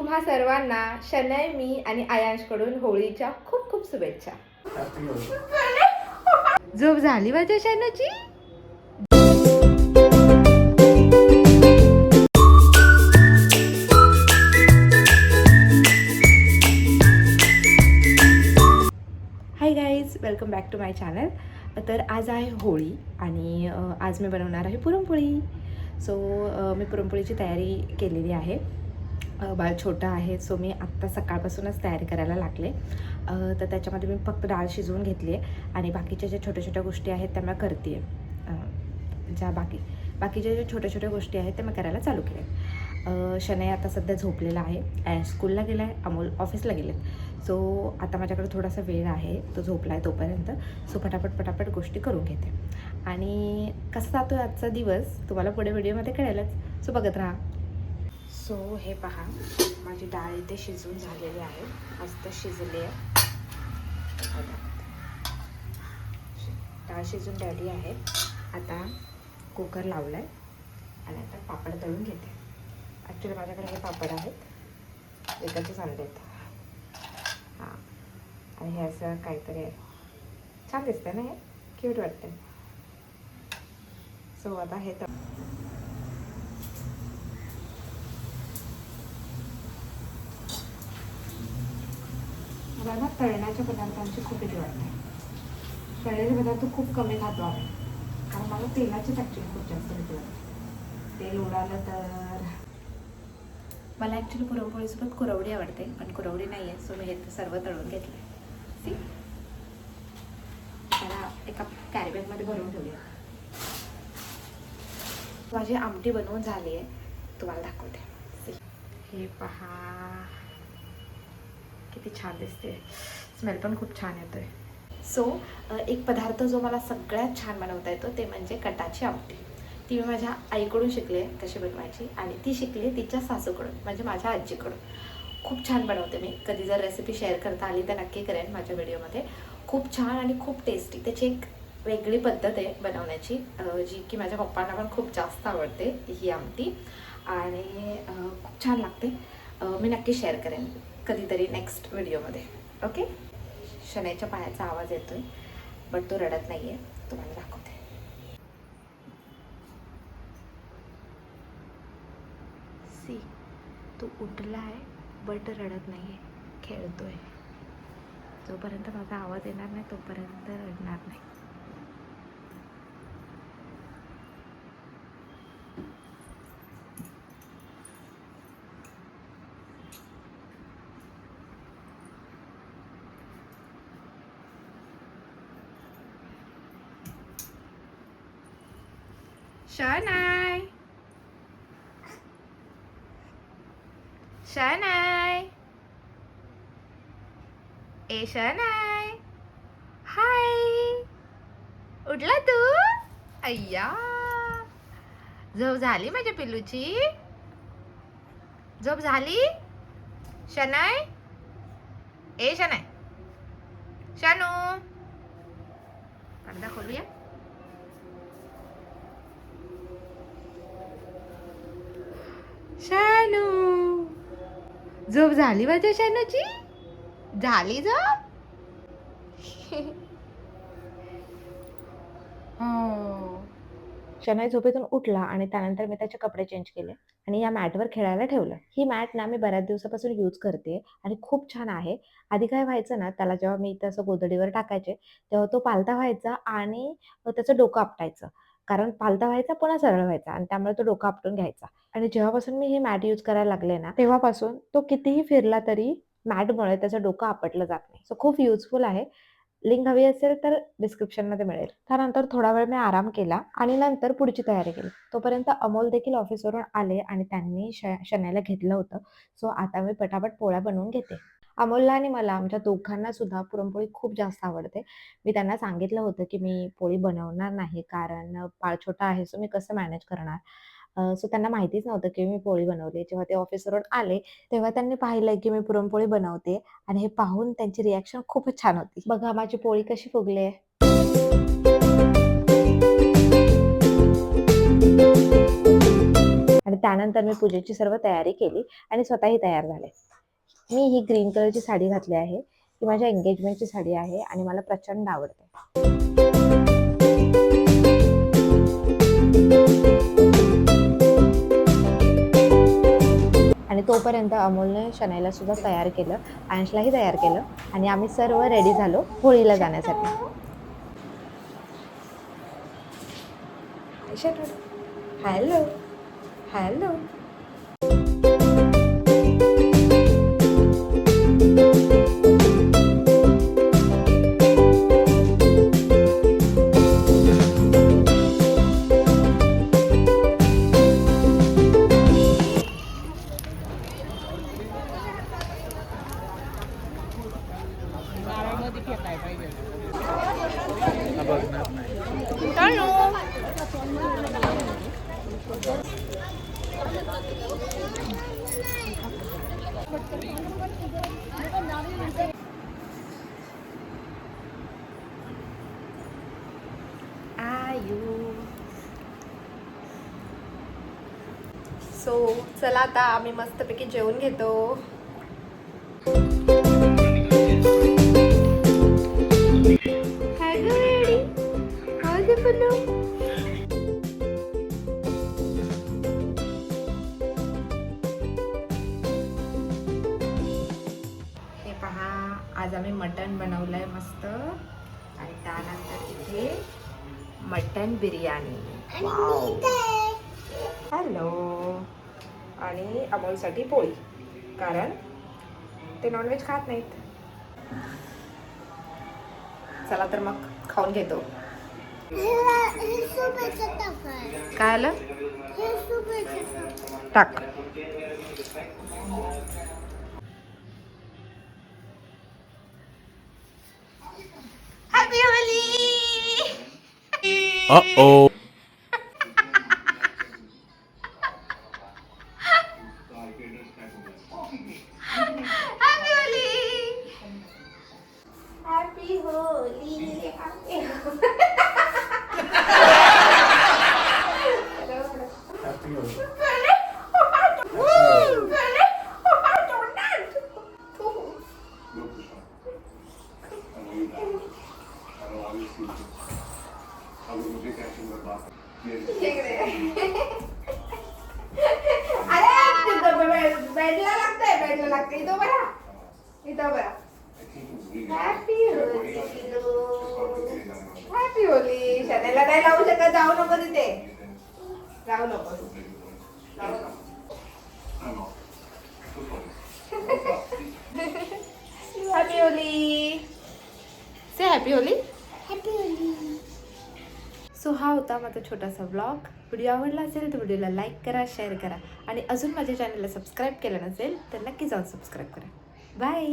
तुम्हा सर्वांना शनय, मी आणि आयांशकडून होळीच्या खूप खूप शुभेच्छा. झोप झाली माझ्या शनूची? Hi guys, welcome back to my channel. तर आज आहे होळी आणि आज मी बनवणार आहे पुरणपोळी. सो मी पुरणपोळीची तयारी केलेली आहे. बाळ छोटं आहे, सो मी आत्ता सकाळपासूनच तयारी करायला लागले. तर त्याच्यामध्ये मी फक्त डाळ शिजवून घेतली आहे आणि बाकीच्या ज्या छोट्या छोट्या गोष्टी आहेत त्या मी करते आहे. बाकीच्या ज्या छोट्या छोट्या गोष्टी आहेत त्या मी करायला चालू केल्या. शनय आता सध्या झोपलेला आहे, स्कूलला गेला आहे, अमोल ऑफिसला गेलेत. सो आता माझ्याकडे थोडासा वेळ आहे, तो झोपला आहे तोपर्यंत. सो पटापट गोष्टी करून घेते. आणि कसा जातो आजचा दिवस तुम्हाला पुढे व्हिडिओमध्ये कळेलच, सो बघत राहा. सो हे पहा, माझी डाळ इथे शिजवून झालेली आहे, मस्त शिजली आहे. डाळ शिजून रेडी आहे. आता कुकर लावला आहे आणि आता पापड तळून घेते. ॲक्च्युली माझ्याकडे हे पापड आहेत, विकतच आणले आहेत. हां, आणि हे असं काहीतरी छान दिसतं ना, हे क्यूट वाटते. सो आता हे मला ना तळण्याच्या पदार्थांची खूप भीती वाटते. तळलेले पदार्थ खूप कमी खातो आम्ही, कारण मला तेलाचीच ॲक्च्युली खूप जास्त भीती वाटते. तेल उडालं तर मला ॲक्च्युली पुरणपोळीसोबत कुरवडी आवडते, पण कुरवडी नाही आहे, सो मी हे सर्व तळून घेतलं. सी, त्याला एका कॅरीबॅगमध्ये भरून ठेवूया. माझी आमटी बनवून झाली आहे, तुम्हाला दाखवते. सी, हे पहा किती छान दिसते, स्मेल पण खूप छान येतोय. सो एक पदार्थ जो मला सगळ्यात छान बनवता येतो ते म्हणजे कटाची आमटी. ती मी माझ्या आईकडून शिकले कशी बनवायची, आणि ती शिकली तिच्या सासूकडून, म्हणजे माझ्या आजीकडून. खूप छान बनवते मी. कधी जर रेसिपी शेअर करता आली तर नक्की करेन माझ्या व्हिडिओमध्ये. खूप छान आणि खूप टेस्टी. त्याची एक वेगळी पद्धत आहे बनवण्याची, जी की माझ्या पप्पांना पण खूप जास्त आवडते ही आमटी, आणि खूप छान लागते. मी नक्की शेअर करेन कधीतरी नेक्स्ट व्हिडिओमध्ये. ओके. शनयच्या पायाचा आवाज येतोय, बट तो रडत नाही आहे, तुम्हाला दाखवते. सी, तो उठला आहे बट रडत नाही आहे, खेळतोय. जोपर्यंत माझा आवाज येणार नाही तोपर्यंत रडणार नाही. शनय, शनय, ए शनय, हाय, उठला तू? अय्या, झोप झाली माझ्या पिल्लूची? झोप झाली? शनय, ए शनय, शनू, पडदा खोलूया. शानू, झोप झाली माझ्या शानूची? झाली झोप? हो. शनय झोपेतून उठला आणि त्यानंतर मी त्याचे कपडे चेंज केले आणि या मॅटवर खेळायला ठेवलं. ही मॅट ना मी बऱ्याच दिवसापासून यूज करते आणि खूप छान आहे. आधी काय व्हायचं ना, त्याला जेव्हा मी इथं असं गोधडीवर टाकायचे तेव्हा तो पालथा व्हायचा आणि त्याचं डोकं आपटायचं. कारण पालथा व्हायचा पुन्हा सरळ व्हायचा आणि त्यामुळे तो डोकं आपटून घ्यायचा. आणि जेव्हापासून मी ही मॅट यूज करायला लागले ना, तेव्हापासून तो कितीही फिरला तरी मॅटमुळे त्याचं डोकं आपटलं जात नाही. सो खूप युजफुल आहे. लिंक हवी असेल तर डिस्क्रिप्शनमध्ये मिळेल. त्यानंतर थोडा वेळ मी आराम केला आणि नंतर पुढची तयारी केली. तोपर्यंत अमोल देखील ऑफिसवरून आले आणि त्यांनी शनयला घेतलं होतं. सो आता मी पटापट पोळ्या बनवून घेते. अमोलला आणि मला, आमच्या दोघांना सुद्धा पुरणपोळी खूप जास्त आवडते. मी त्यांना सांगितलं होतं की मी पोळी बनवणार नाही, कारण बाळ छोटा आहे, सो मी कसं मॅनेज करणार. सो त्यांना माहितीच नव्हतं की मी पोळी बनवली. जेव्हा ते ऑफिसवरून आले तेव्हा त्यांनी पाहिलं की मी पुरणपोळी बनवते आणि हे पाहून त्यांची रिॲक्शन खूपच छान होती. बघा माझी पोळी कशी फुगली. आणि त्यानंतर मी पूजेची सर्व तयारी केली आणि स्वतःही तयार झाले. मी ही ग्रीन कलरची साडी घातली आहे. ही माझ्या एंगेजमेंटची साडी आहे आणि मला प्रचंड आवडते. आणि तोपर्यंत अमोलने शनाईला सुद्धा तयार केलं, अंशलाही तयार केलं आणि आम्ही सर्व रेडी झालो होळीला जाण्यासाठी. Hello hello. सो चला आता आम्ही मस्तपैकी जेवून घेतो. हे पहा, आज आम्ही मटण बनवलंय मस्त आणि त्यानंतर इथे मटण बिर्याणी. हॅलो. आणि अमोलसाठी पोळी, कारण ते नॉनव्हेज खात नाहीत. चला तर मग खाऊन घेतो. काय आलं? टाक. Happy Holi. Uh-oh. Happy Holi. बेडला लागतंय इथं बरा. हॅपी होली. हॅपी होली. शनाईला नाही लावू शकत. जाऊ नको तिथे. जाऊ नको. Happy Holi. Say happy Holi. So हा होता माझा छोटासा व्लॉग. व्हिडिओ आवडला असेल तर व्हिडिओला लाईक करा, शेअर करा आणि अजून माझ्या चॅनलला सबस्क्राईब केलं नसेल तर नक्की जाऊन सबस्क्राईब करा. बाय.